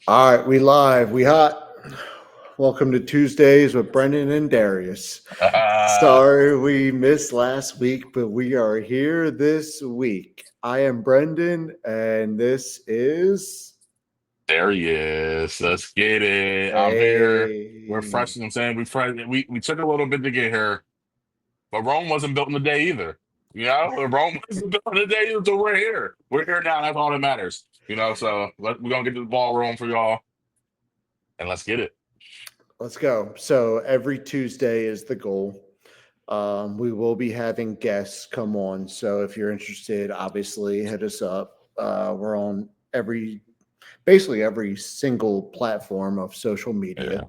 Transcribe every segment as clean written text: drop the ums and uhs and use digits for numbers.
All right, we live, we hot. Welcome to Tuesdays with Brendan and Darrius. Uh, Sorry we missed last week, but we are here this week. I am Brendan, and this is there he is. Let's get it. I'm here. We're fresh. a You know what I'm saying we took a little bit to get here, but Rome wasn't built in a day either. Rome wasn't built in a day either. So we're here. We're here now. That's all that matters. We're gonna get the ball rolling for y'all, and let's get it. let's go. So every Tuesday is the goal. We will be having guests come on. So if you're interested, obviously hit us up. We're on basically every single platform of social media. Yeah.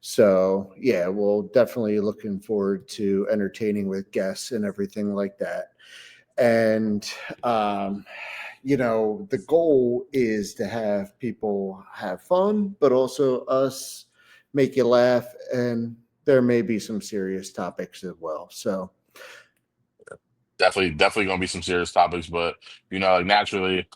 So yeah, we'll definitely looking forward to entertaining with guests and everything like that. And um, the goal is to have people have fun, but also us make you laugh, and there may be some serious topics as well. So Definitely gonna be some serious topics, but like naturally,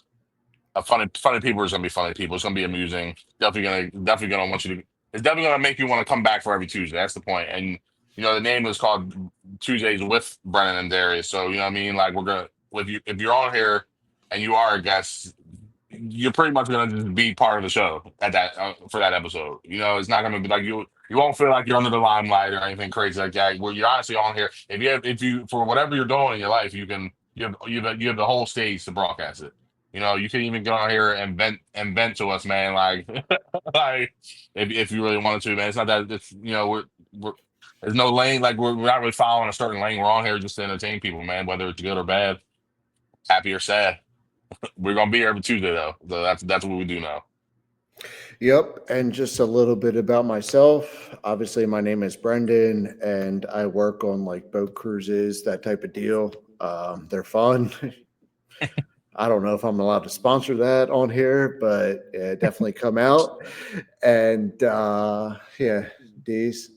funny people is gonna be funny people. It's gonna be amusing. Definitely gonna want you to. It's definitely gonna make you want to come back for every Tuesday. That's the point. And the name is called Tuesdays with Brennan and Darius. So you know what I mean. Like we're gonna if you're on here and you are a guest, you're pretty much gonna just be part of the show at that for that episode. It's not gonna be like you won't feel like you're under the limelight or anything crazy like that. Where you're honestly on here. If you for whatever you're doing in your life, you have the whole stage to broadcast it. You can even get on here and vent to us, man. Like, like if you really wanted to, man. It's not that it's we're there's no lane. Like we're not really following a certain lane. We're on here just to entertain people, man. Whether it's good or bad, happy or sad. We're gonna be here every Tuesday though. So that's what we do now. yep. And just a little bit about myself. Obviously, my name is Brendan, and I work on like boat cruises, that type of deal. They're fun. I don't know if I'm allowed to sponsor that on here, but yeah, definitely come out. And yeah, D's.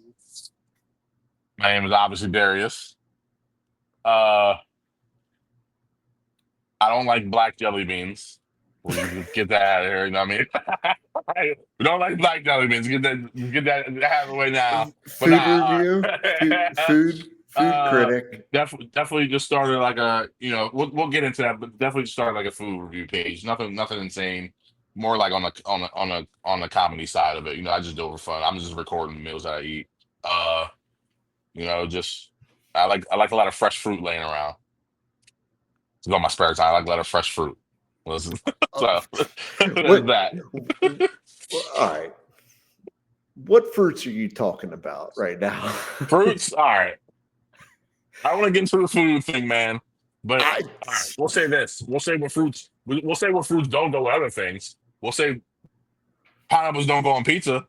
My name is obviously Darius. Uh, I don't like black jelly beans. We'll just get that out of here. You know what I mean? We don't like black jelly beans. Get that out of the way now. But Food nah, review, food uh, critic. definitely just started like we'll get into that, but definitely started like a food review page. Nothing insane. More like on the comedy side of it. I just do it for fun. I'm just recording the meals that I eat. Uh, just I like a lot of fresh fruit laying around. It's on my spare time. I like a lot of fresh fruit. Listen, Uh, so that's what? that. All right. What fruits are you talking about right now? Fruits. All right. I want to get into the food thing, man. But I all right, we'll say this. We'll say what fruits. We'll say what fruits don't go with other things. We'll say pineapples don't go on pizza.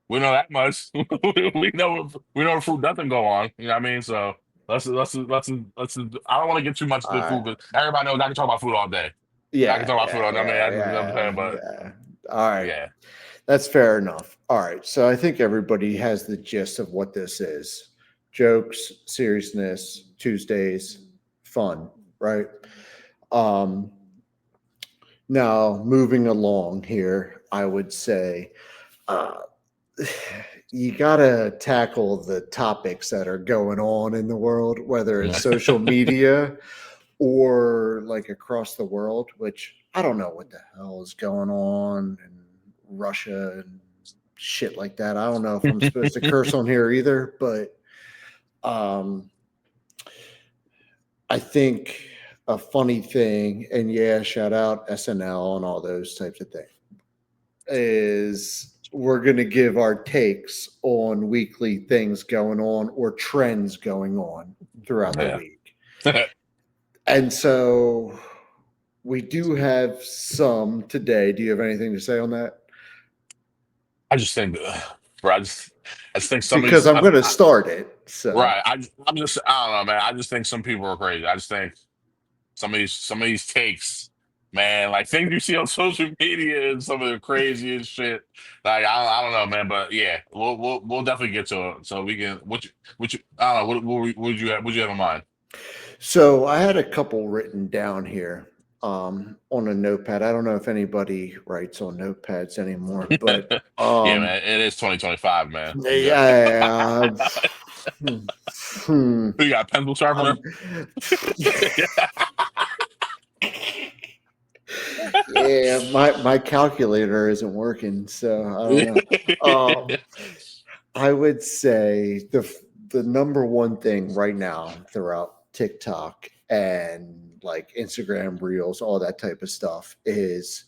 We know that much. We know fruit doesn't go on. You know what I mean? So let's. I don't want to get too much to all right. food, but everybody knows I can talk about food all day. I can Yeah, talk about food yeah, all day. I mean, yeah, I just, you know what I'm yeah, saying, but yeah. All right. yeah, That's fair enough. All right. So I think everybody has the gist of what this is: jokes, seriousness, Tuesdays, fun, right? Um, Now, moving along here, I would say uh, you got to tackle the topics that are going on in the world, whether it's yeah. social media or like across the world, which I don't know what the hell is going on in Russia and shit like that. I don't know if I'm supposed to curse on here either, but um, I think a funny thing, and yeah, shout out SNL and all those types of things, is we're going to give our takes on weekly things going on or trends going on throughout the Yeah. week. And so we do have some today. Do you have anything to say on that? I just think, bro, I just think some of Because these, I'm going to start it. So, right. I don't know, man. I just think some people are crazy. I just think some of these takes, man, like things you see on social media and some of the craziest shit. Like I don't know, man, but yeah, we'll definitely get to it. So we can, I don't know, what would you have in mind? so I had a couple written down here. on a notepad. I don't know if anybody writes on notepads anymore, but Yeah, man, it is 2025, man. yeah, hmm, You got a pencil sharpener? um, yeah, my calculator isn't working, so I don't know. I would say the number one thing right now throughout TikTok and like Instagram Reels, all that type of stuff is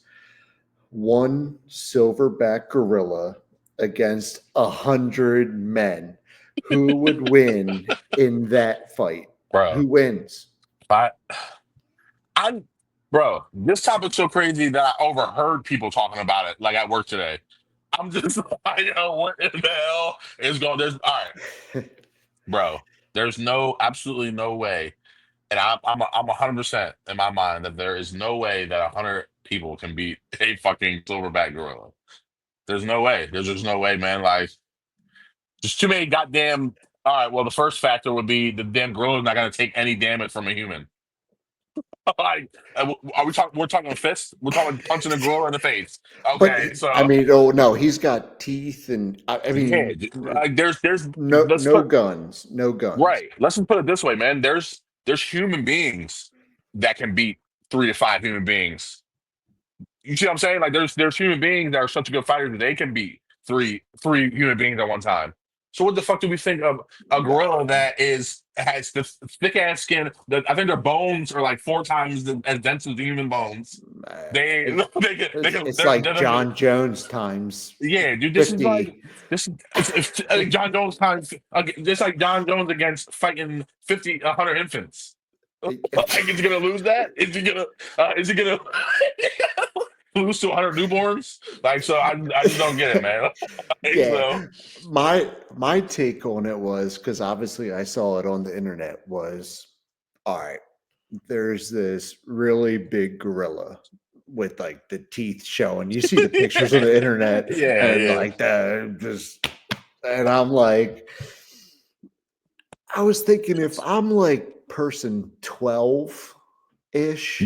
one silverback gorilla against 100 men. Who would win in that fight? Bro, Who wins? I, I'm, bro, this topic's so crazy that I overheard people talking about it, like at work today. I'm just like, yo, what in the hell is going? There's all right, bro. There's absolutely no way, and I'm 100% in my mind that there is no way that 100 people can beat a fucking silverback gorilla. There's no way. There's just no way, man. Like, there's too many goddamn. All right. Well, the first factor would be the damn gorilla's not gonna take any damage from a human. Like, are we talking? We're talking fist. We're talking punching a gorilla in the face. But Okay, I so mean, oh no, he's got teeth, and I yeah, mean, like there's let's no put guns, no guns. right. Let's just put it this way, man. There's human beings that can beat 3 to 5 human beings. You see what I'm saying? Like there's human beings that are such a good fighter that they can beat three human beings at one time. So what the fuck do we think of a gorilla that has this thick ass skin? That I think their bones are like 4 times as dense as the human bones. Uh, They It's, they can it's like they're John Jones times yeah, dude. This is like 50. this. It's John Jones times. Just like John Jones against fighting 100 infants. Like, is he gonna lose that? Is he gonna lose to 100 newborns? Like, so I just don't get it, man. Like, Yeah, so my take on it was because obviously I saw it on the internet was all right. There's this really big gorilla with like the teeth showing. You see the pictures on the internet yeah, and yeah, like that just and I'm like I was thinking if I'm like person 12 ish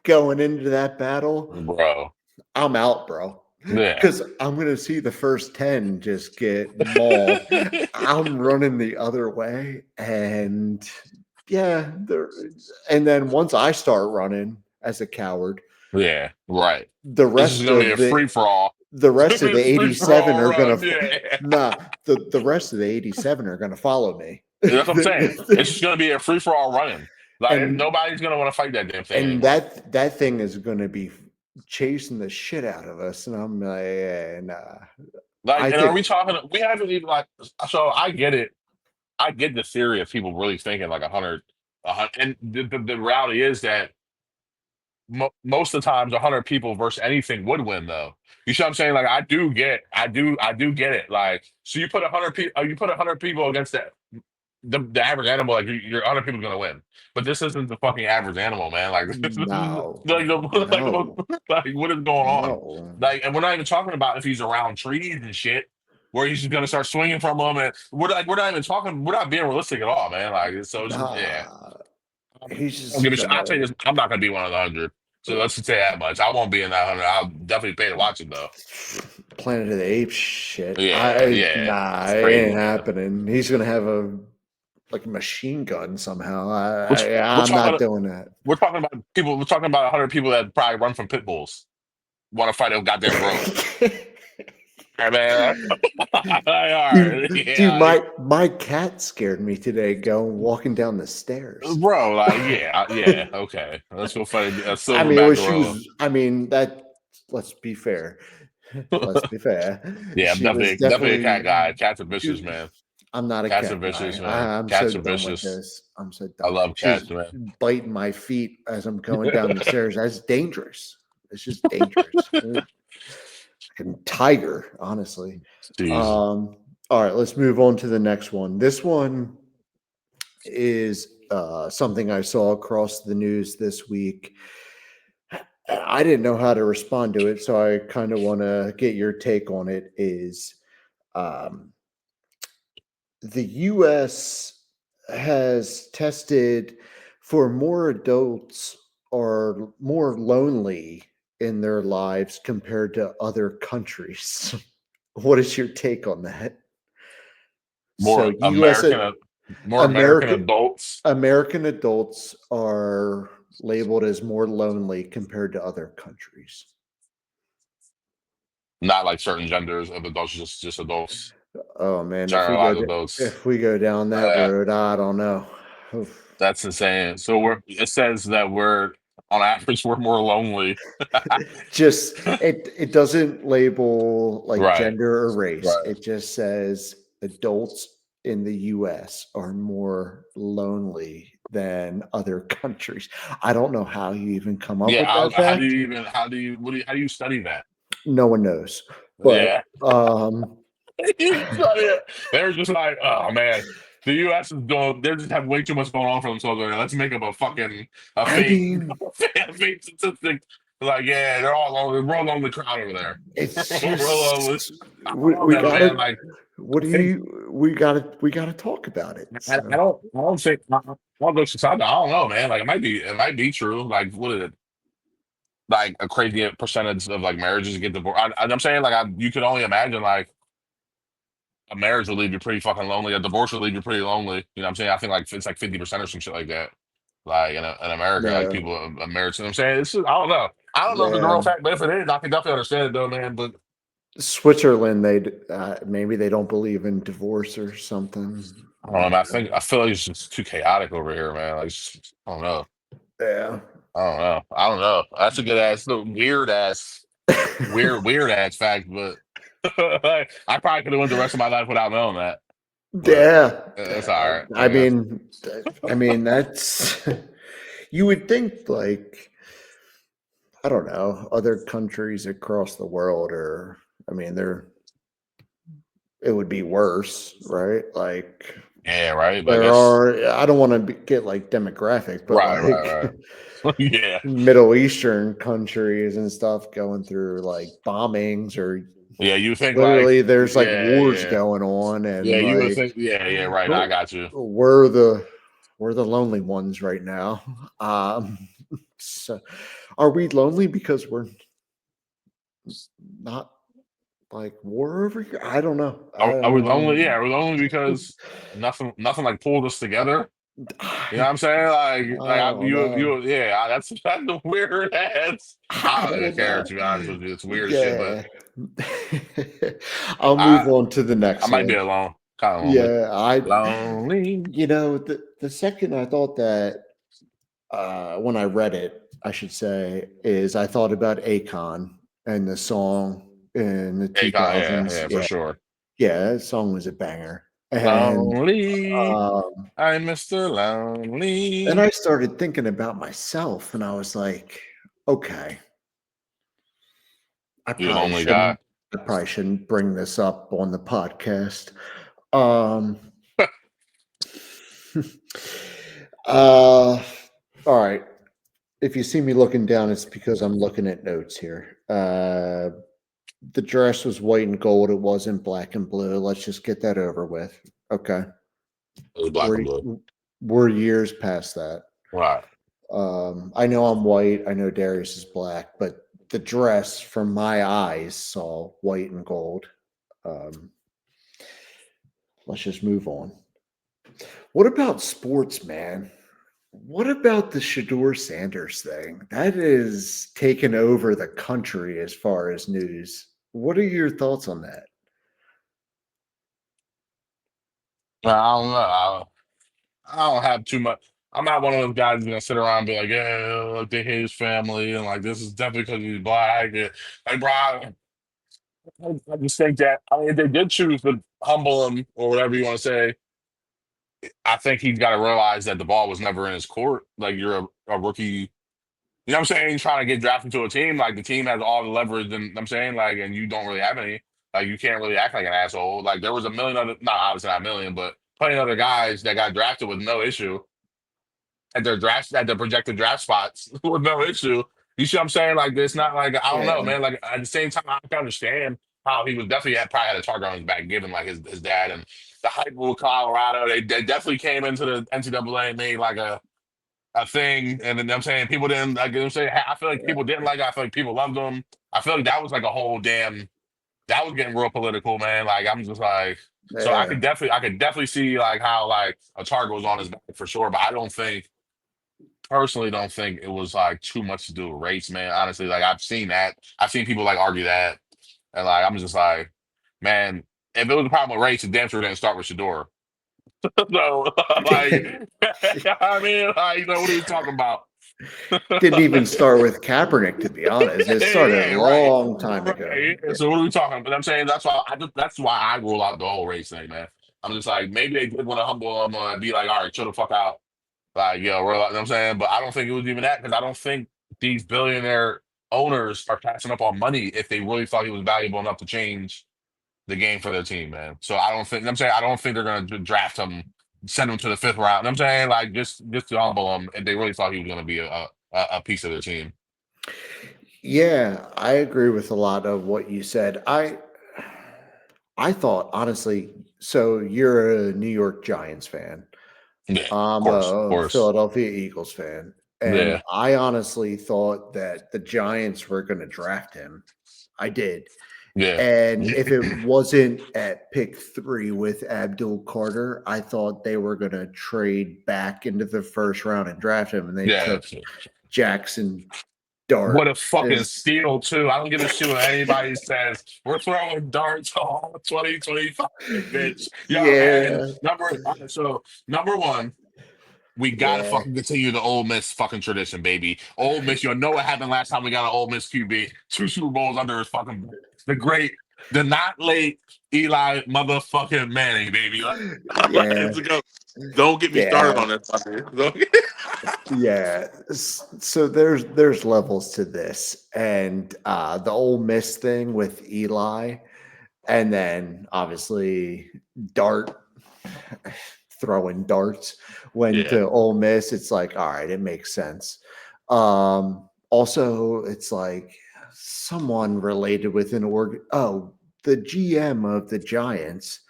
going into that battle, bro. I'm out, bro. Yeah, Because I'm gonna see the first 10 just get mauled. I'm running the other way, and yeah, and then once I start running as a coward, yeah, right. the This is rest gonna be of a free for all. the It's rest gonna of be the a free for 87 all are gonna run. Yeah. nah, the rest of the 87 are gonna follow me. That's what I'm saying. It's just going to be a free for all running. Like and nobody's going to want to fight that damn thing and anymore. that thing is gonna be chasing the shit out of us, and I'm like, yeah, nah. Like, I and are think we talking? We haven't even like. So I get it. I get the theory of people really thinking like 100, and the reality is that most of the times 100 people versus anything would win though. You see what I'm saying? Like I do get it. Like so you put 100 people, you put 100 people against that the average animal, like your other people's gonna win. But this isn't the fucking average animal, man. Like this is no, like no, like what is going on? no, Like, and we're not even talking about if he's around trees and shit, where he's just gonna start swinging from them. And we're not even talking. We're not being realistic at all, man. Like, so it's just, yeah. nah. He's I'll give just a shit. I'll tell you gonna this. I'm not gonna be one of the 100. So let's just say that much. I won't be in that 100. I'll definitely pay to watch it though. Planet of the Apes shit. Yeah, yeah. Nah, It's it crazy, ain't man. happening. He's gonna have a like a machine gun somehow. We're I'm not talking. doing that. We're talking about people. We're talking about 100 people that probably run from pit bulls. Want to fight a goddamn gorilla? All right, man. All right, Dude, yeah, my cat scared me today going walking down the stairs. bro. Like, yeah, yeah. Okay, let's go fight a I mean, silverback she gorilla. was. I mean that. Let's be fair. Let's be fair. Yeah, I'm She was definitely a cat definitely. guy. Cats are vicious, She, man. I'm not a Cats are cat guy. vicious, man. I'm so Cats are done with vicious. this. I'm so I done. love cats, She's man. biting my feet as I'm going down the stairs. That's dangerous. It's just dangerous. Fucking tiger, honestly. Jeez. All right, let's move on to the next one. This one is something I saw across the news this week. I didn't know how to respond to it, so I kind of want to get your take on it. Is um, the U.S. has tested for more adults are more lonely in their lives compared to other countries. What is your take on that? So More US more American American adults, American adults are labeled as more lonely compared to other countries. not like certain genders of adults, just adults, Oh man, generalized adults. if we go down that Uh, road, I don't know. Oof. that's insane. So it says that we're on average we're more lonely. Just it doesn't label like Right, gender or race. right. It just says adults in the US are more lonely than other countries. I don't know how you even come up Yeah, with that how do fact. you even how do you study that? No one knows. But Yeah. So, yeah, they're just like, oh man, the U.S. is doing. They just have way too much going on for themselves. Right now. Let's make up a I fake, mean, a fake statistic. Like, yeah, they're all on. We're all on the crowd over there. it's We're all on. just I don't we know, man. gotta Like, what I do think you we gotta talk about it. I So don't. I don't think. I'll go society. I don't know, man. Like, it might be true. Like, what is it? Like a crazy percentage of like marriages get divorced. I'm saying like you could only imagine like a marriage would leave you pretty fucking lonely. A divorce would leave you pretty lonely. You know what I'm saying? I think like it's like 50% or some shit like that. Like in America, like yeah, people a marriage. You know what I'm saying? I don't know. I don't know if it's a real yeah. fact, but if it is, I can definitely understand it though, man. But Switzerland, maybe they don't believe in divorce or something. I don't know, man. I feel like it's just too chaotic over here, man. Like I don't know. Yeah. I don't know. I don't know. That's a good ass, weird ass fact, but I probably could have went the rest of my life without knowing that. But Yeah. it's all right, I I guess. mean, I mean that's you would think like I don't know other countries across the world are. I mean, it would be worse, right? Like Yeah, right. But I there guess are. I don't want to get like demographic, but right. like Yeah. Middle Eastern countries and stuff going through like bombings or Yeah, you think like literally there's like yeah, wars yeah. going on Yeah, and you would like think yeah, right. I got you. we're the lonely ones right now. So are we lonely because we're not like war over here? I don't know. Are we lonely? Yeah, we're lonely because nothing like pulled us together. You know what I'm saying? I don't know. yeah, that's the weird ass. I I don't even don't care know. to be honest with you. It's weird as shit, but Yeah. I'll move I on to the I next might be one. alone. Kind of lonely. Yeah, Lonely. the second I thought that when I read it, I should say, is I thought about Akon and the song in the Akon, yeah, 2000s. yeah, for Yeah, sure. yeah, that song was a banger. Lonely. Um, I'm Mr. then Lonely. I started thinking about myself, and I was like, okay, I You a probably lonely guy. shouldn't. I probably shouldn't bring this up on the podcast. Um, all right. If you see me looking down, it's because I'm looking at notes here. The dress was white and gold. It wasn't black and blue. Let's just get that over with. Okay. It was black We're and blue. we're years past that. Right. I know I'm white. I know Darius is black, but the dress from my eyes saw white and gold. Um, let's just move on. What about sports, man? What about the Shador Sanders thing? That is taken over the country as far as news. What are your thoughts on that? I don't know. I don't have too much. I'm not one of those guys who's gonna sit around and be like, yeah, like they hate his family and like this is definitely because he's black. And, like, bro, I just think that I mean, if they did choose to humble him or whatever you want to say, I think he's got to realize that the ball was never in his court. Like you're a rookie. You know what I'm saying? Trying to get drafted to a team, like the team has all the leverage, and I'm saying, like, and you don't really have any. Like, you can't really act like an asshole. Like, there was a million other, not obviously not a million, but plenty of other guys that got drafted with no issue at their projected draft spots with no issue. You see what I'm saying? Like, it's not like I don't know, Yeah, man. Like at the same time, I can understand how he was definitely probably had a target on his back, given like his dad and the hype with Colorado. They definitely came into the NCAA and made like a a thing, and then I'm saying people didn't like. I'm saying I feel like people didn't like it. I feel like people loved him. I feel like that was like a whole damn. That was getting real political, man. Like I'm just like, so Yeah. I could definitely see like how like a target was on his back for sure. But I don't think personally don't think it was like too much to do with race, man. Honestly, like I've seen that. I've seen people like argue that, and like I'm just like, man, if it was a problem with race, the damn sure didn't start with Shador. So like, I mean, like, you know, what are we talking about? Didn't even start with Kaepernick, to be honest. It started Yeah, a right, long time ago. right. Yeah. So what are we talking about? But I'm saying that's why I rule out the whole race thing, man. I'm just like maybe they did want to humble him and be like, all right, chill the fuck out, like yo, you know what I'm saying. But I don't think it was even that because I don't think these billionaire owners are passing up on money if they really thought he was valuable enough to change the game for their team, man. So I don't think I'm saying I don't think they're gonna draft him, send him to the fifth round. I'm saying like just to humble him if they really thought he was gonna be a piece of their team. Yeah, I agree with a lot of what you said. I thought honestly, so you're a New York Giants fan. Yeah, I'm of a course. Philadelphia Eagles fan. And Yeah, I honestly thought that the Giants were going to draft him. I did. yeah, And if it wasn't at pick 3 with Abdul Carter, I thought they were going to trade back into the first round and draft him. And they yeah. took Jackson Dart. What a fucking Is steal, too. I don't give a shit what anybody says. We're throwing darts all 2025, bitch. Yo, and yeah, number one, we gotta yeah, fucking continue the Ole Miss fucking tradition, baby. Ole Miss, you know what happened last time we got an Ole Miss QB? 2 Super Bowls under his fucking belt. The great, the not late Eli motherfucking Manning, baby. yeah, Let's go. Don't get me started yeah. on that Yeah, so there's levels to this, and the Ole Miss thing with Eli, and then obviously Dart throwing darts when Yeah, to Ole Miss. It's like, all right, it makes sense. Also, it's like someone related with an org. Oh, the GM of the Giants,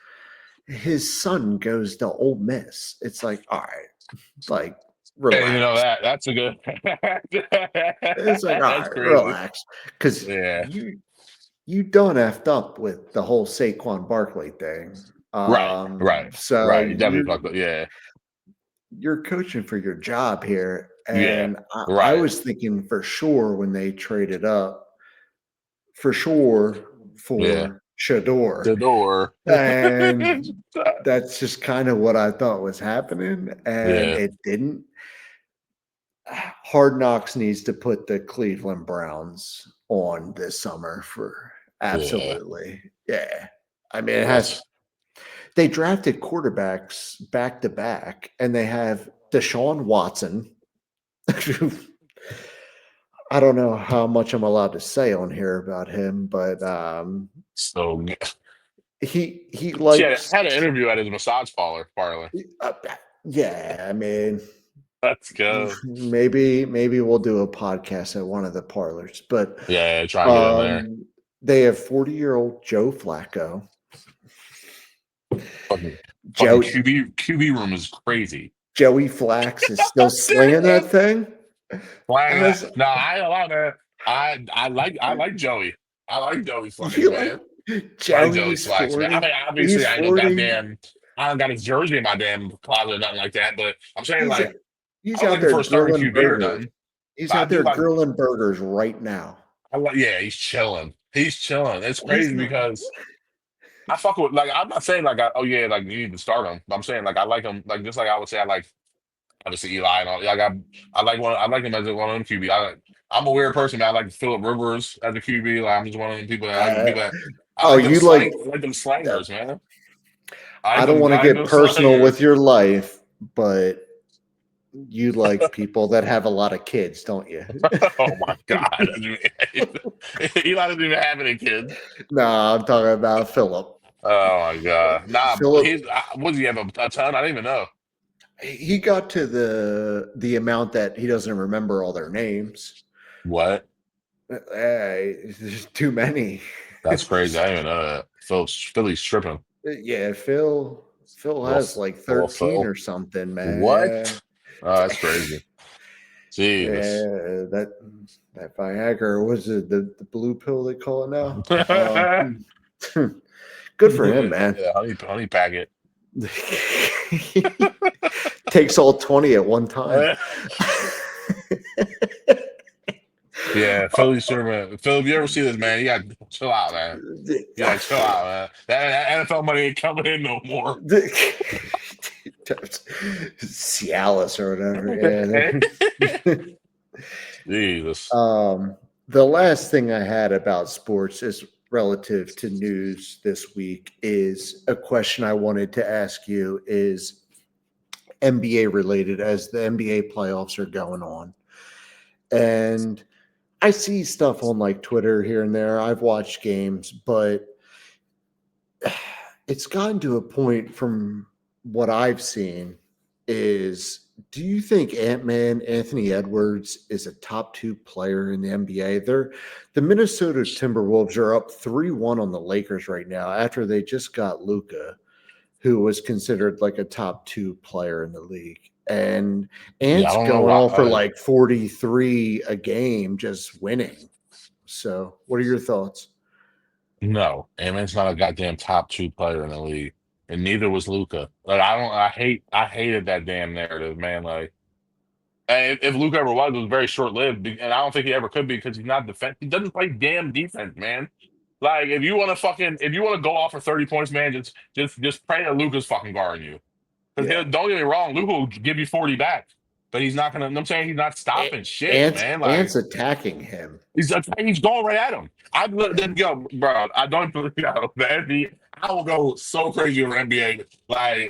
his son goes to Ole Miss. It's like, all right, like and you know relax. that's a good. It's like, all That's right, crazy. relax, because Yeah, you done effed up with the whole Saquon Barkley thing. right, right, So right. You definitely fucked up. Yeah, you're coaching for your job here, yeah, and I right. was thinking for sure when they traded up, for sure Yeah, for Shador, the door. and that's just kind of what I thought was happening, and Yeah, it didn't. Hard Knocks needs to put the Cleveland Browns on this summer for yeah. absolutely. Yeah. I mean, it has That's they drafted quarterbacks back to back and they have Deshaun Watson. I don't know how much I'm allowed to say on here about him, but so. he She had, likes had an interview at his massage parlor. uh, yeah, I mean, Let's go. maybe we'll do a podcast at one of the parlors, but Yeah, try and get in there. um they have 40-year-old Joe Flacco. Fucking fucking Joe QB room is crazy. Joey Flax is still slinging that thing. Flying that. As No, I allow that. I like Joey. I like Joey Flash, you like man. I like Joey Joey's Flash, man. I 40. mean, obviously, He's I ain't no 40. goddamn. I don't got his jersey in my damn closet or nothing like that. But I'm saying, He's like, he's I don't out like him there for a starting grilling QB or burgers. nothing. He's But I out do there like. grilling burgers right now. I like. Yeah, he's chilling. He's chilling. It's He's crazy not. because I fuck with like. I'm not saying like, oh yeah, like you need to start him. But I'm saying like I like him. Like just like I would say I like obviously Eli and all. Like I like him as one of them QB. I'm a weird person, man. I like Philip Rivers as a QB. Like I'm just one of them people that I like them Uh, people that I oh, like them you like? slang. I like them Uh, slangers, man. I like I don't them. want to I like get them personal with slangers. your life, but you like people that have a lot of kids, don't you? Oh my god, Eli doesn't even have any kids. No, I'm talking about Philip. Oh my god, nah. Philip, He's what does he have a ton? I don't even know. he got to the amount that he doesn't remember all their names. What? There's too many. That's crazy. I didn't even know that. Philly's tripping. Yeah, Phil Little, has like little 13 Phil. or something, What? man. Oh, that's crazy. Jesus. Yeah, that Viagra, was it the blue pill they call it now? Good for him, man. Yeah, honey packet. Takes all 20 at one time. Yeah, Philly Sherman. Phil, if you ever see this, man, you gotta chill out, man. You gotta chill out, man. That NFL money ain't coming in no more. Cialis or whatever. Yeah. Jesus. The last thing I had about sports is relative to news this week is a question I wanted to ask you is NBA related as the NBA playoffs are going on. And I see stuff on like Twitter here and there. I've watched games, but it's gotten to a point from what I've seen is do you think Ant-Man Anthony Edwards is a top 2 player in the NBA? The Minnesota Timberwolves are up 3-1 on the Lakers right now after they just got Luka, who was considered like a top 2 player in the league. And Yeah, I Ant's don't know going off for why. like 43 a game just winning. So, what are your thoughts? No, Ant-Man's not a goddamn top 2 player in the league, and neither was Luca. Like I don't. I hated that damn narrative, man. Like, and if Luca ever was, it was very short lived, and I don't think he ever could be because he's not defense. He doesn't play damn defense, man. Like, if you want to go off for 30 points, man, just pray that Luca's fucking guarding you. Yeah. Because don't get me wrong, Luca will give you 40 back, but he's not gonna. I'm saying he's not stopping shit, man. Like. Ant's attacking him. He's going right at him. I'd let them go, bro. I don't you know the NBA. I will go so crazy over NBA, like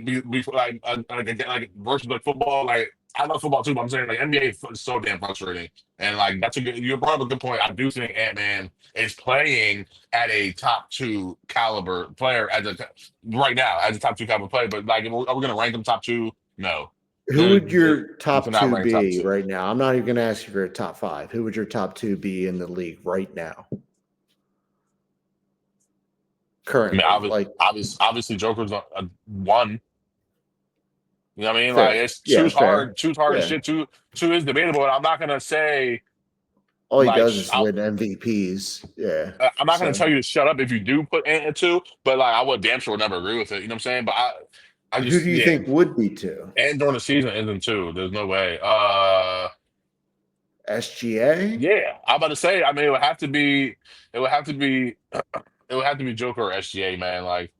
like versus like football. Like I love football too, but I'm saying like NBA is so damn frustrating. And like that's a good. You brought up a good point. I do think Ant Man is playing at a top 2 caliber player right now as a top 2 caliber player. But like, are we gonna rank him top 2? No. Who They're, would your they're top not 2 ranked top be 2. right now? I'm not even going to ask you for a top 5. Who would your top 2 be in the league right now? I mean, Currently, like obviously, Joker's a one. You know what I mean? Like fair. it's Yeah, two's fair. hard. Two's hard as Yeah. shit. Two is debatable. And I'm not gonna say All he like does is win MVPs. Yeah. I'm not gonna So, tell you to shut up if you do put Ant at two. But like I would damn sure never agree with it. You know what I'm saying? But I who just do you yeah. think would be 2? And during the season isn't two. There's no way. SGA? Yeah. I'm about to say. I mean, it would have to be. It would have to be. It would have to be Joker or SGA, man. Like.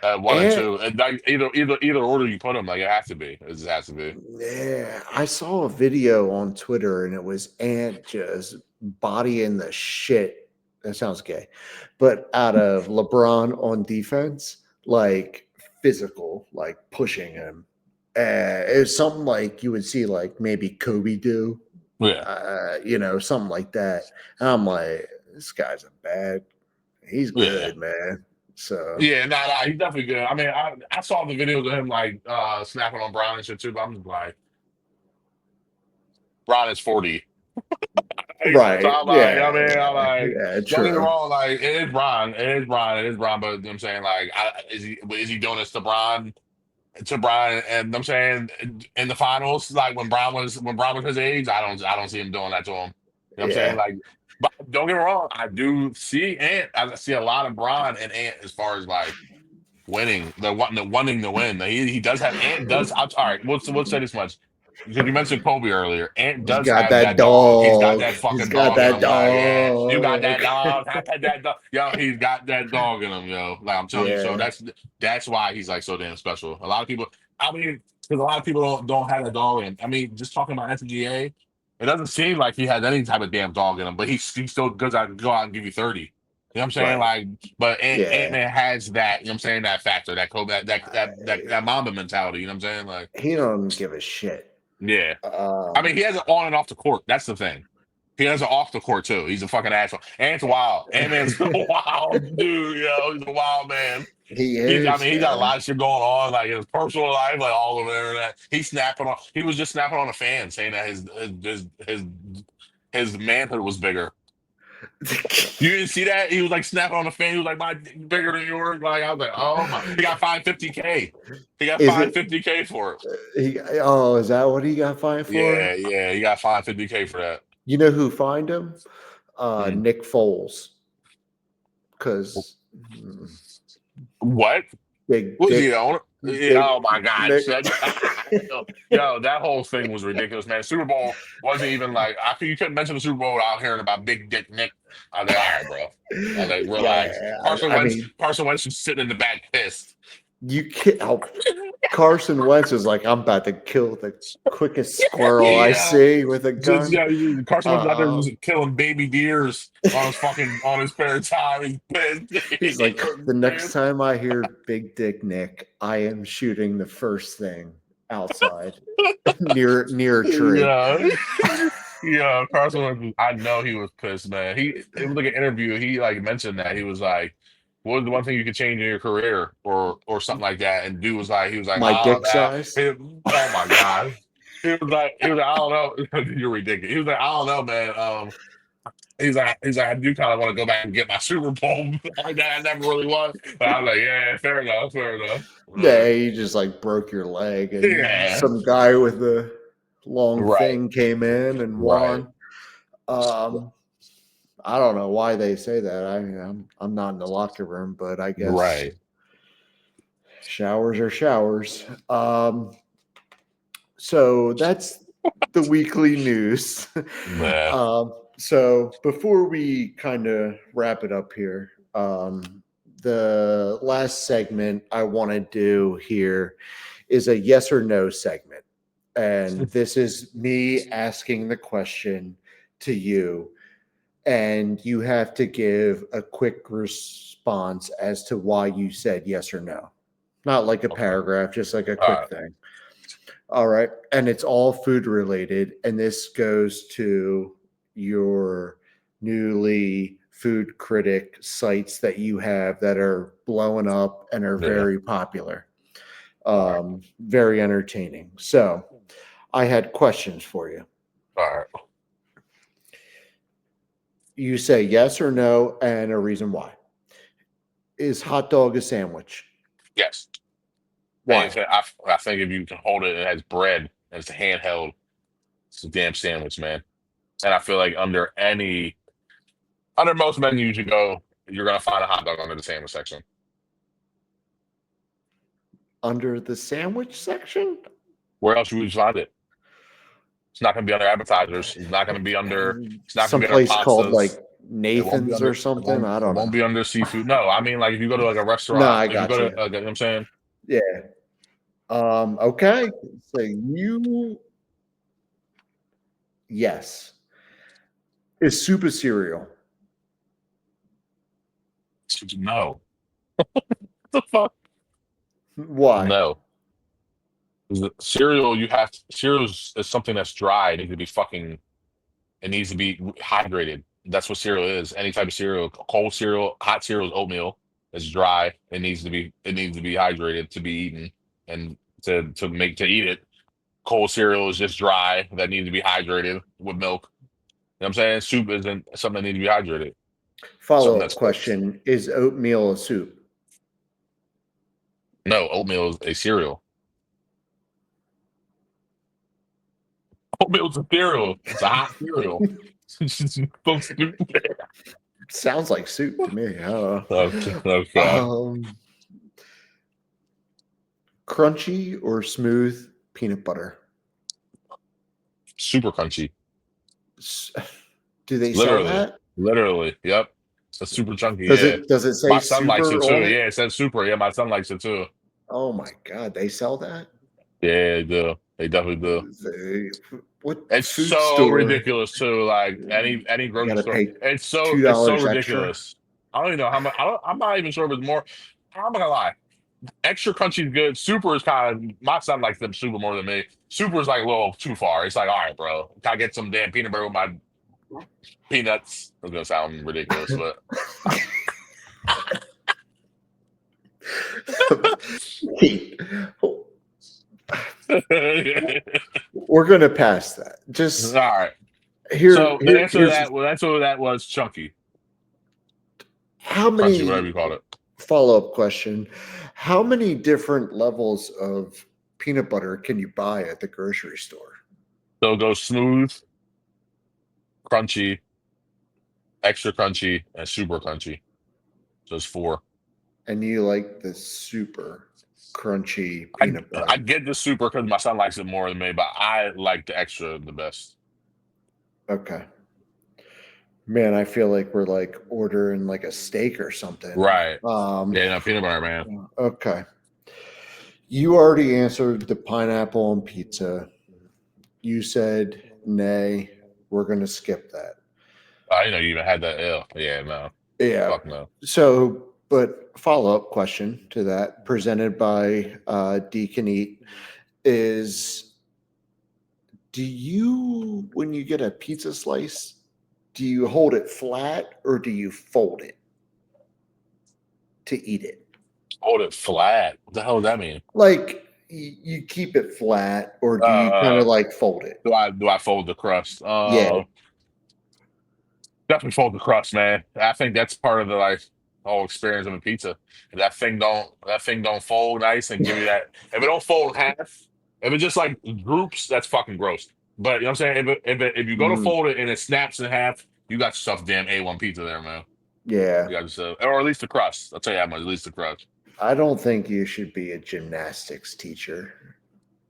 One and And two, and like either order you put them, like it has to be. It just has to be. yeah, I saw a video on Twitter and it was Ant just bodying the shit. That sounds gay, but out of LeBron on defense, like physical, like pushing him. It's something like you would see, like maybe Kobe do, Yeah. something like that. And I'm like, this guy's he's Yeah. good, man. So Yeah, nah, he's definitely good. I mean, I saw the videos of him like snapping on Brown and shit too, but I'm just like, Brown is 40. So right, I'm like, I yeah, mean, I'm yeah, like, yeah, don't get me true. wrong, like it is Brown, but you know what I'm saying, like, is he doing this to Brian, and I'm saying in the finals, like when Brown was his age, I don't see him doing that to him. You know what I'm saying? Yeah. Like, but don't get me wrong, I do see Ant. I see a lot of Brian and Ant as far as like winning, wanting to win. He does have Ant does. All right, we'll say this much because you mentioned Kobe earlier. Ant He's does got have that that dog. He's got dog. that He's fucking got dog in that him. Like, yeah, you got dog. that dog. I got that dog. Yo, he's got that dog in him. Yo, like I'm telling you. So Yeah. that's why he's like so damn special. A lot of people. I mean, because a lot of people don't have that dog in. I mean, just talking about SGA, it doesn't seem like he has any type of damn dog in him, but he still goes out go out and give you 30. You know what I'm saying? Right. Like, but Ant Yeah. Man has that. You know what I'm saying? That factor, that Kobe, that Mamba mentality. You know what I'm saying? Like, He don't give a shit. yeah. I mean, Um, he has it on and off the court. That's the thing. He has it off the court too. He's a fucking asshole. Ant's wild. Ant Man's a wild dude. Yo, he's a wild man. he I is, mean, he got a man. lot of shit going on, like in his personal life, like all over the internet. He's snapping on. He was just snapping on a fan, saying that his manhood was bigger. You didn't see that? He was like snapping on the fan. He was like, "My dick bigger than yours." Like I was like, "Oh my!" He got fined 50K. He got Is fined it? 50K for it. Is that what he got fined for? Yeah. He got fined 50K for that. You know who fined him? Hmm. Nick Foles, because What? big Was he dick, the owner? Yeah, big oh my God! Nick. Yo, that whole thing was ridiculous, man. Super Bowl wasn't even like I think you couldn't mention the Super Bowl without hearing about Big Dick Nick. I was like, all right, bro. I was like, relax. Yeah, Carson I Wentz, mean, Carson Wentz was sitting in the back pissed. you can't. Carson Wentz is like, I'm about to kill the quickest squirrel I Yeah. see with a Just, gun. yeah, Carson Wentz out there Uh, just killing baby deers on his spare time. He's pissed. he's like, the next time I hear Big Dick Nick, I am shooting the first thing outside near a tree. Yeah. Yeah, Carson Wentz, I know he was pissed, man. It was like an interview. He like mentioned that he was like, "What was the one thing you could change in your career, or something like that?" And dude was like, he was like, My "Oh, dick size. oh my God." He was like, "I don't know." You're ridiculous. He was like, "I don't know, man." He's like, "I do kind of want to go back and get my Super Bowl like that. I never really was." But I was like, "Yeah, fair enough, fair enough." Yeah, you just like broke your leg, and Yeah, some guy with a long right, thing came in and right, won. Um, I don't know why they say that. I mean, I'm not in the locker room, but I guess right. showers are showers. So that's the weekly news. Yeah. So before we kind of wrap it up here, the last segment I want to do here is a yes or no segment. And this is me asking the question to you, and you have to give a quick response as to why you said yes or no. Not like a Okay. paragraph, just like a All quick right. thing. All right. And it's all food related. And this goes to your newly food critic sites that you have that are blowing up and are Yeah. very popular, All right. very entertaining. So I had questions for you. All right. You say yes or no and a reason why. Is hot dog a sandwich? Yes. Why? I think if you can hold it, it has bread and it's handheld. It's a damn sandwich, man. And I feel like under most menus you go, you're gonna find a hot dog under the sandwich section. Under the sandwich section? Where else would you find it? It's not gonna be under appetizers. It's not gonna be under. It's not gonna Some be under place called like pastas. It won't be Nathan's under. or something. I It don't won't know. be under seafood. No, I mean like if you go to like a No, restaurant, I if you got go you. to, you know what I'm saying, Yeah. Okay. So you, yes. Is soup a cereal? no. What the fuck? Why? No. Cereal, cereal is something that's dry. It needs to be fucking. It needs to be hydrated. That's what cereal is. Any type of cereal, cold cereal, hot cereal is oatmeal. It's dry. It needs to be hydrated to be eaten and to eat it. Cold cereal is just dry that needs to be hydrated with milk. You know what I'm saying? Soup isn't something that needs to be hydrated. Something Follow up that's cooked. question. Is oatmeal a soup? No, oatmeal is a cereal. Oatmeal is a cereal. It's a hot cereal. It's just so stupid. Sounds like soup to me. I don't Okay, know. okay. Crunchy or smooth peanut butter? Super crunchy. S- Do they sell Literally. that? Literally. Yep. It's super chunky. Does Yeah. it say My son likes it super too. on it? Yeah, it says super. Yeah, my son likes it too. Oh my god, they sell that? Yeah, they do. They definitely do. They, what It's food so store? ridiculous too. Like any You got grocery to store. pay It's so $2 extra. ridiculous. I don't even know how much. I'm not even sure if it's more. I'm not gonna lie. Extra crunchy is good. Super is kind of. My son likes them super more than me. Super is like a little too far. It's like, all right, bro. Can I get some damn peanut butter with my peanuts? It's gonna sound ridiculous, but Wait, we're gonna pass that. all Just right. here, So the here, answer to here's that, well, the answer to that was chunky. How crunchy, whatever many you call it. follow-up question? How many different levels of peanut butter can you buy at the grocery store? So it goes smooth, crunchy, extra crunchy, and super crunchy. So it's 4. And you like the super crunchy I peanut I butter. get the super because my son likes it more than me, but I like the extra the best. Okay. Man, I feel like we're like ordering like a steak or something. Right. Yeah, no, peanut butter, man. Okay. You already answered the pineapple on pizza. You said nay. We're going to skip that. I didn't know you even had that L. Yeah, no. Yeah. Fuck no. So, but follow up question to that, presented by Deacon Eat, is do you, when you get a pizza slice, do you hold it flat or do you fold it to eat it? Hold it flat. What the hell does that mean? Like you keep it flat or do you kind Uh, of like fold it? do I fold the crust? Yeah. Definitely fold the crust, man. I think that's part of the like whole experience of a pizza. If that thing don't fold nice and give you that. If it don't fold in half, if it just like groups, that's fucking gross. But you know what I'm saying? If you go to Mhm. fold it and it snaps in half, you got yourself damn A1 pizza there, man. Yeah. You got yourself, or at least the crust. I'll tell you that much. At least the crust. I don't think you should be a gymnastics teacher.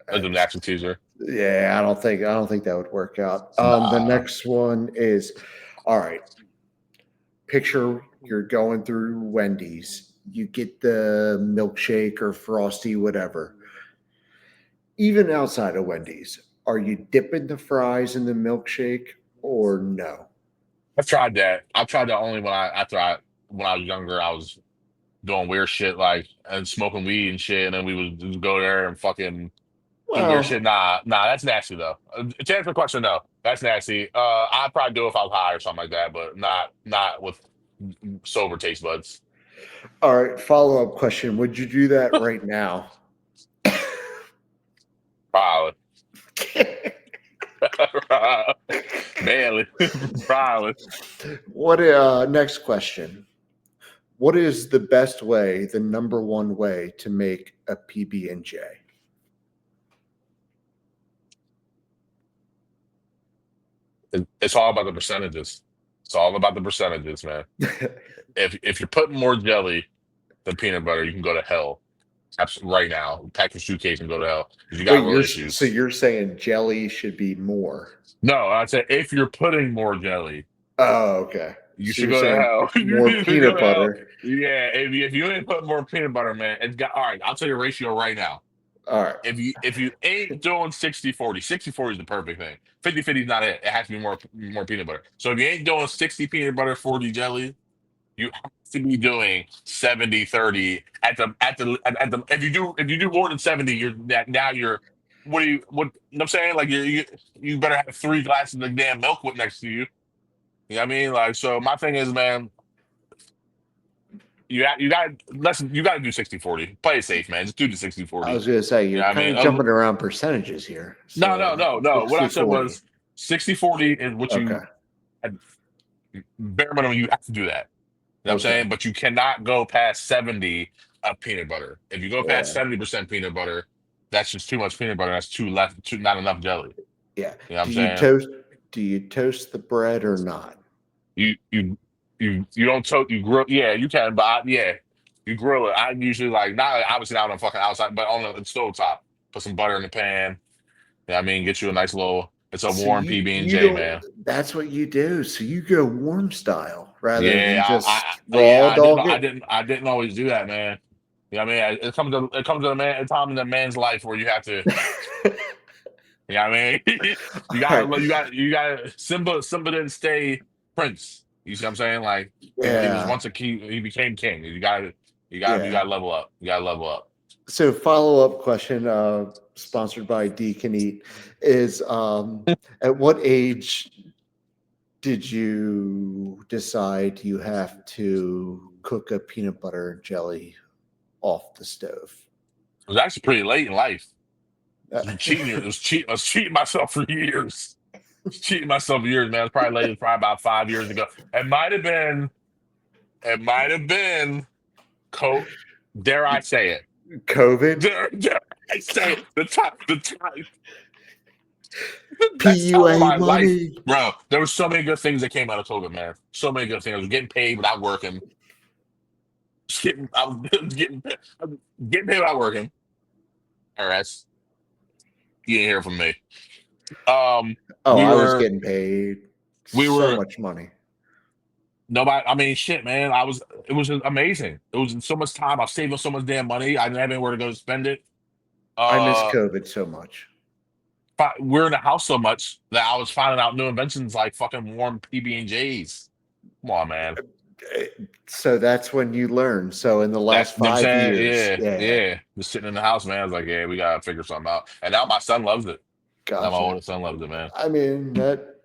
That's a I natural teaser. Yeah, I don't think that would work out. The Nah. next one is all right. Picture you're going through Wendy's. You get the milkshake or frosty, whatever. Even outside of Wendy's, are you dipping the fries in the milkshake or no? I've tried that. I've tried that only when I was younger. I was doing weird shit like and smoking weed and shit, and then we would just go there and fucking do weird shit. Well, Nah, that's nasty though. To answer the question, no, that's nasty. I'd probably do it if I was high or something like that, but not with sober taste buds. all right. Follow up question: would you do that right now? Probably, barely, probably. What? Next question: what is the best way, the number one way to make a PB and J? It's all about the percentages. It's all about the percentages, man. If you're putting more jelly than peanut butter, you can go to hell. Right now, pack your suitcase and go to hell because you got Wait, real so issues. you're saying jelly should be more? No, I said if you're putting more jelly, Oh, okay. you So should you're go to saying hell. You more need to go peanut to hell. butter. Yeah, if you ain't put more peanut butter, man, it's got all right. I'll tell you a ratio right now. All right. If you ain't doing 60-40, 60-40 is the perfect thing. 50-50 is not it. It has to be more peanut butter. So if you ain't doing 60 peanut butter, 40 jelly, you have to be doing 70-30 at the if you do more than 70, you're now you're what you know what I'm saying? Like you better have 3 glasses of damn milk with next to you. You know what I mean? Like so my thing is, man, you got to do 60-40. Play it safe, man. Just do the sixty I forty. was going to say, You you're know what I kind mean? of jumping around percentages here. No, So no, no, no. What I said 60-40. was 60-40 is what Okay. you at bare minimum you have to do that. You know what I'm Okay. saying? But you cannot go past 70 of peanut butter. If you go past Yeah. 70% peanut butter, that's just too much peanut butter. That's not enough jelly. Yeah. You know what I'm Do you saying? toast? Do you toast the bread or not? You don't toast you grill. Yeah, you can, but yeah, you grill it. I usually like not obviously not on the fucking outside, but on the stove top. Put some butter in the pan. You know what I mean? Get you a nice little. It's a So warm you PB&J, don't. man. That's what you do. So you go warm style rather than Yeah, just yeah, raw dog it. I didn't always do that, man. You know what I mean? It comes to a time in a man's life where you have to. You know what I mean? you All right. got Simba didn't stay prince. You see what I'm saying? Like he was Yeah. once a king. He became king. You Yeah. got to level up. You got to level up. So follow up question, sponsored by Deacon Eat, is at what age did you decide you have to cook a peanut butter and jelly off the stove? It was actually pretty late in life. Uh, I was cheating myself for years. Cheating myself for years, man. It was probably late. It was probably about 5 years ago. It might have been. It might have been dare I say it? COVID, Dare I say it? The best time of PUA my life, money. bro. There were so many good things that came out of COVID, man. So many good things. I was getting paid without working. I was getting paid without working. IRS, you didn't hear from me. Oh, We I was were, getting paid we so were much money. nobody. I mean, shit, man. It was just amazing. It was so much time. I was saving so much damn money. I didn't have anywhere to go to spend it. I miss Uh, COVID so much. we're in the house so much that I was finding out new inventions like fucking warm PB&Js. Come on, man. So that's when you learn. So in the That last you know what I'm 5 years, saying? yeah, Yeah. Just sitting in the house, man. I was like, yeah, we gotta figure something out. And now my son loves it. Now my gotcha. oldest son loves it, man. I mean that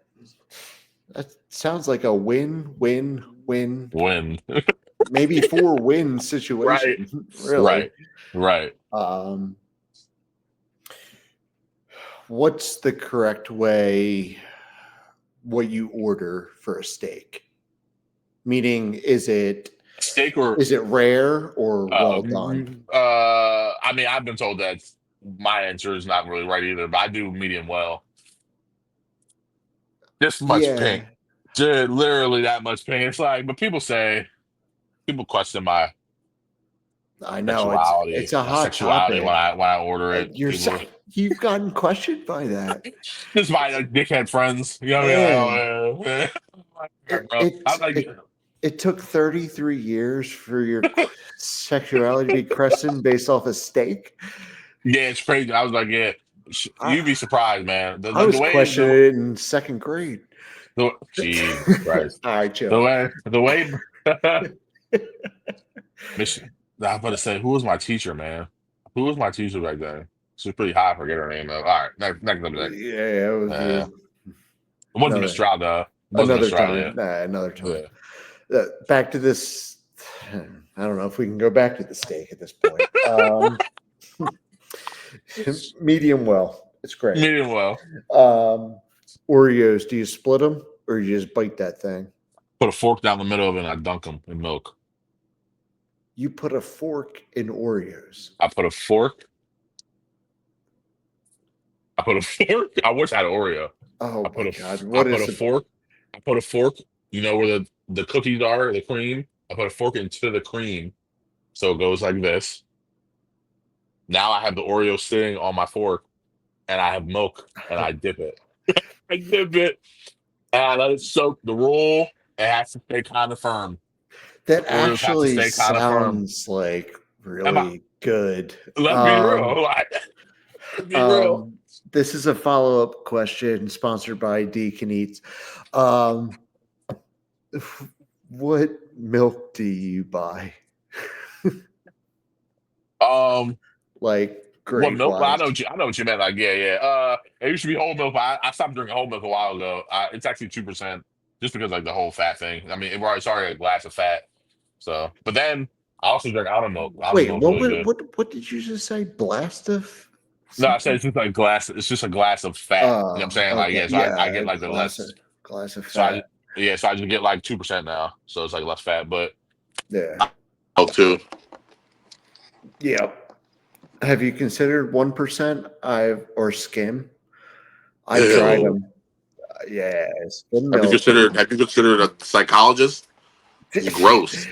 sounds like a win-win-win, Win. maybe 4-win Right. situation, really. Right. Right. Um, what's the correct way what you order for a steak? Meaning, Steak or is it rare or well done? I mean, I've been told that my answer is not really right either, but I do medium well. This much pink. Yeah, Dude, literally that much pink. It's like, but people question I know it's a my hot sexuality topic. when I order it. People, You've gotten questioned by that, this is my like, dickhead friends. You know what I mean? man. Like, oh, yeah. It Bro. I'm it like, it, it took 33 years for your sexuality to be questioned based off a steak. yeah, it's crazy. I was like, yeah, I you'd be surprised, man. I The was way questioning it in second grade. Jesus Christ. All right, The chill. way, Miss, I was about to say, who was my teacher, man? Who was my teacher back then? She was pretty high. I forget her name though. All right, next subject. Yeah, it was Uh, it wasn't Miss another Stroud though. It wasn't Miss another Stroud time. yet. Nah, another time. Yeah. Back to this. I don't know if we can go back to the steak at this point. Medium well. It's great. Medium well. Oreos, do you split them or you just bite that thing? Put a fork down the middle of it and I dunk them in milk. You put a fork in Oreos. I put a fork. I put a fork. I wish I had an Oreo. Oh I my put God. I What put is a the fork. I put a fork. You know where the cookies are, the cream. I put a fork into the cream, so it goes like this. Now I have the Oreo sitting on my fork, and I have milk, and I dip it. I dip it, and I let it soak. The roll, it has to stay kind of firm. The that Oreos have to actually stay kind of firm. sounds Am I? really good. Let's be real. Like, let's be real. Um, this is a follow-up question sponsored by Deacon Eats. Um, what milk do you buy? Um, Like what grade milk? Well, wise? I know what you meant. Like, yeah, yeah. It used to be whole milk, but I stopped drinking whole milk a while ago. It's actually 2%, just because like the whole fat thing. I mean, it's already a glass of fat. So, but then I also drink almond milk. Almond Wait, milk's really good. what did you just say? Blast of No, I said something? it's just like glass. It's just a glass of fat. You know what I'm saying? Like, Okay, yeah. So I yeah, get a like the less. glass of So I fat. yeah. So I just get like 2% now. So it's like less fat, but Yeah, oh, too. yeah. Have you considered 1%? I've or skim? I've tried Ew. them. Yeah, skim milk. Have you considered a psychologist? It's gross. Yeah.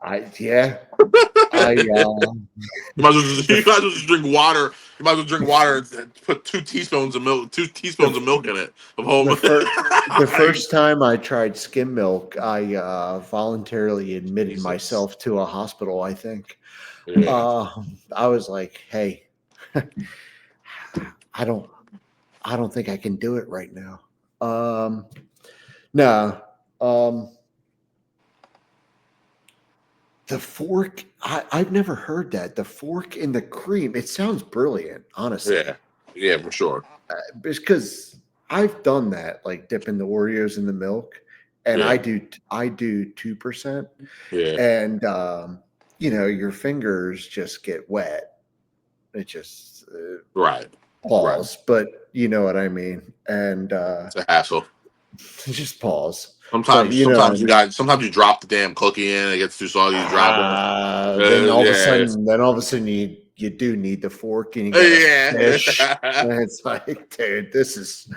I You the might as well just drink water. You might as well drink water and put 2 teaspoons of milk in it of home. the Like, first time I tried skim milk, I voluntarily admitted Jesus. myself to a hospital. I think Yeah. I was like, "Hey, I don't, I don't think I can do it right now." No, the fork. I've never heard that. The fork in the cream. It sounds brilliant, honestly. Yeah. Yeah, for sure. Because I've done that, like dipping the Oreos in the milk, and Yeah. I do 2%, Yeah. and your fingers just get wet. It just Right. Right. pause, but you know what I mean, and It's a hassle. just pause. But Sometimes you drop the damn cookie in, it gets too soggy, you drop it. then all of a Yeah. sudden, you do need the fork and you got to Yeah. fish. And it's like, dude, this is,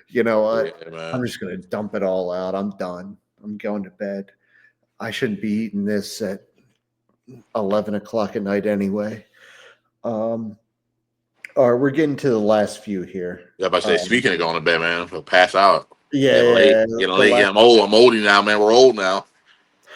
you know what? Yeah, man. I'm just gonna dump it all out. I'm done. I'm going to bed. I shouldn't be eating this at 11 o'clock at night anyway. All right, we're getting to the last few here. Yeah, but I say, speaking of going to bed, man, I'll pass out. Yeah, Getting late. Yeah, I'm old. I'm oldie now, man. We're old now.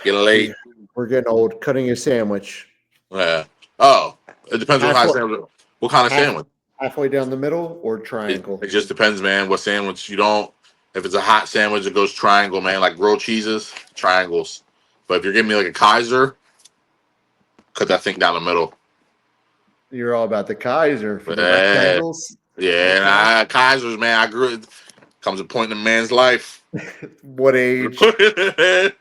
Getting late. We're getting old. Cutting a sandwich. Yeah. Oh, it depends what kind of sandwich. What kind of sandwich? Halfway down the middle or triangle? It just depends, man. What sandwich you don't. If it's a hot sandwich, it goes triangle, man. Like grilled cheeses, triangles. But if you're giving me like a Kaiser, cut that thing down the middle. You're all about the Kaiser for the rectangles. Yeah, Kaisers, man. I grew. Comes a point in a man's life. What age? Kaisers,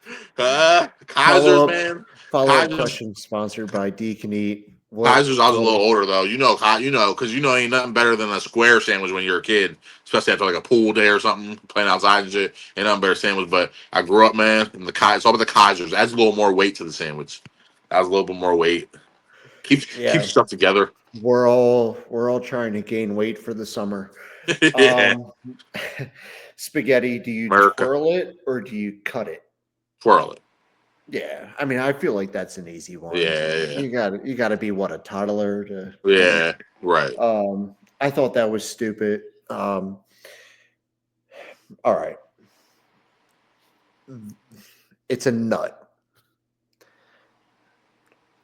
man. Follow-up question sponsored by Deacon Eat. Kaisers, I was a little older though. Because ain't nothing better than a square sandwich when you're a kid, especially after like a pool day or something, playing outside and shit. Ain't nothing better sandwich. But I grew up, man, in it's all about the Kaisers. Adds a little more weight to the sandwich. Adds a little bit more weight. Keeps stuff together. We're all trying to gain weight for the summer. Spaghetti, do you twirl it or do you cut it? Twirl it. Yeah, I mean, I feel like that's an easy one. Yeah. You got to be a toddler to. Yeah, right. I thought that was stupid. All right, it's a nut,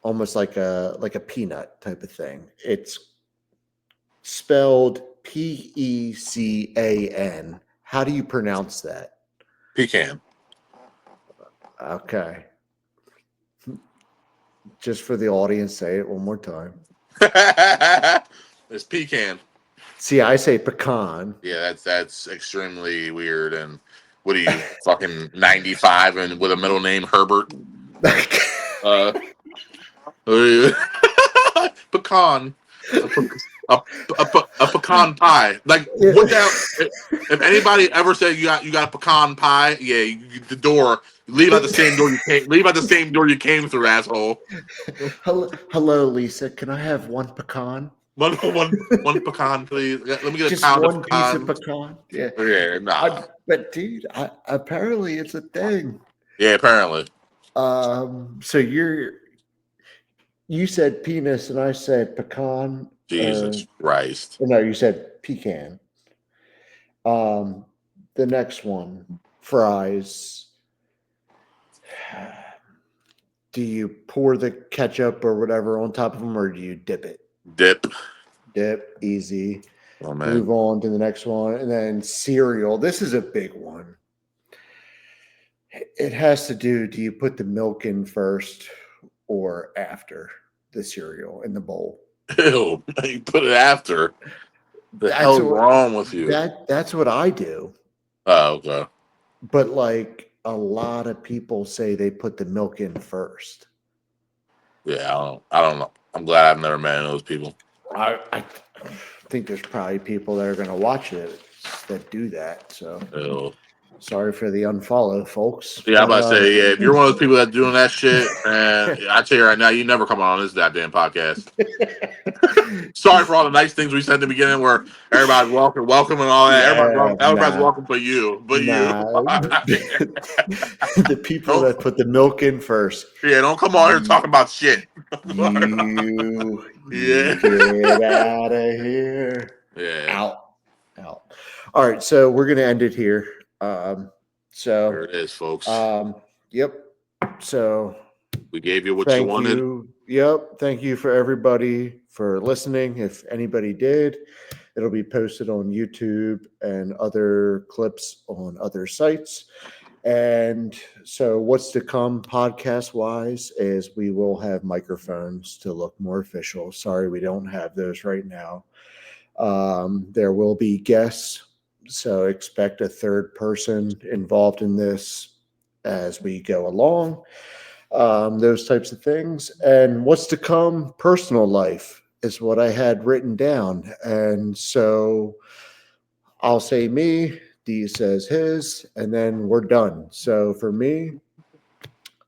almost like a peanut type of thing. It's spelled Pecan. How do you pronounce that? Pecan. Okay. Just for the audience, say it one more time. It's pecan. See, I say pecan. Yeah, that's extremely weird. And what are you, fucking 95 and with a middle name Herbert? Pecan. A pecan pie. Like, what the hell? If anybody ever said you got a pecan pie, yeah, the door. Leave out the same door you came. Leave out the same door you came through, asshole. Hello, Lisa. Can I have one pecan? One pecan, please. Let me get just a pound one of pecan. Piece of pecan. Yeah. Yeah, nah. But dude, apparently it's a thing. Yeah, apparently. So you said penis and I said pecan. Jesus Christ. No, you said pecan. The next one, fries. Do you pour the ketchup or whatever on top of them, or do you dip it? Dip, easy. Oh, man. Move on to the next one, and then cereal. This is a big one. It has to do. Do you put the milk in first or after the cereal in the bowl? Ew, you put it after. The hell's wrong with you? That's what I do. Oh, okay. But like a lot of people say they put the milk in first. Yeah, I don't know. I'm glad I've never met those people. I think there's probably people that are going to watch it that do that. So Ew. Sorry for the unfollow, folks. Yeah, I'm about to say, yeah, if you're one of those people that's doing that shit, and I tell you right now, you never come on this goddamn podcast. Sorry for all the nice things we said in the beginning where everybody's welcome and all that. Yeah, everybody's welcome but you. The people that put the milk in first. Yeah, don't come on here talking about shit. You get out of here. Yeah. Out. All right, so we're going to end it here. So there it is, folks. Yep. So we gave you what you wanted. Yep. Thank you for everybody for listening. If anybody did, it'll be posted on YouTube and other clips on other sites. And so what's to come podcast wise is we will have microphones to look more official. Sorry, we don't have those right now. There will be guests. So expect a third person involved in this as we go along, those types of things. And what's to come, personal life is what I had written down. And so I'll say me, D says his, and then we're done. So for me,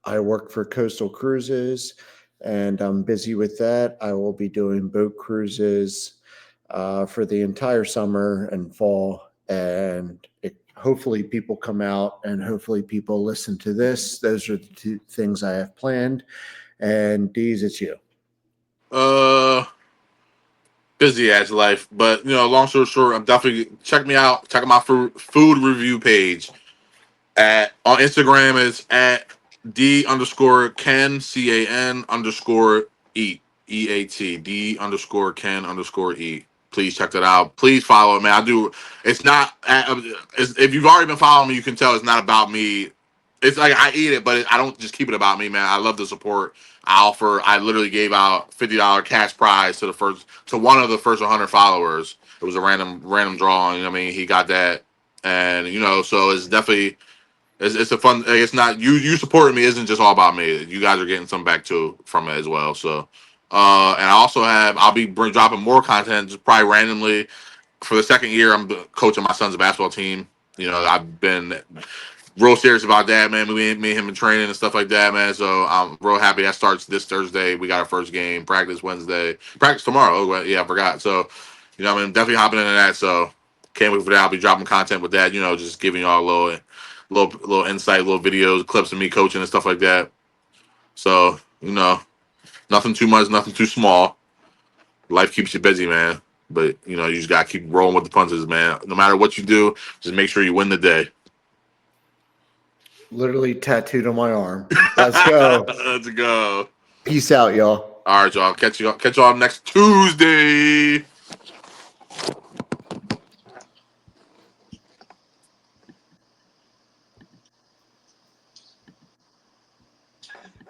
I work for Coastal Cruises, and I'm busy with that. I will be doing boat cruises for the entire summer and fall, and hopefully people come out and hopefully people listen to this. Those are the two things I have planned. And Deez, it's you. Busy ass life, but long story short, I'm definitely check me out. Check out my food review page at on Instagram. Is at D_Can_eat D_Ken_eat. Please check that out. Please follow it, man. I do. It's not. If you've already been following me, you can tell it's not about me. It's like I eat it, but I don't just keep it about me, man. I love the support I offer. I literally gave out $50 cash prize to one of the first 100 followers. It was a random drawing. I mean, he got that, and so it's definitely it's a fun. It's not you supporting me isn't just all about me. You guys are getting some back too from it as well. So, and I also I'll be dropping more content just probably randomly for the second year. I'm coaching my son's basketball team. I've been real serious about that, man. Me and him in training and stuff like that, man. So I'm real happy that starts this Thursday. We got our first game, practice Wednesday, practice tomorrow. Oh, yeah, I forgot. So, I'm definitely hopping into that. So can't wait for that. I'll be dropping content with that, just giving y'all a little insight, little videos, clips of me coaching and stuff like that. So, nothing too much, nothing too small. Life keeps you busy, man. But, you just got to keep rolling with the punches, man. No matter what you do, just make sure you win the day. Literally tattooed on my arm. Let's go. Let's go. Peace out, y'all. All right, y'all. Catch y'all next Tuesday.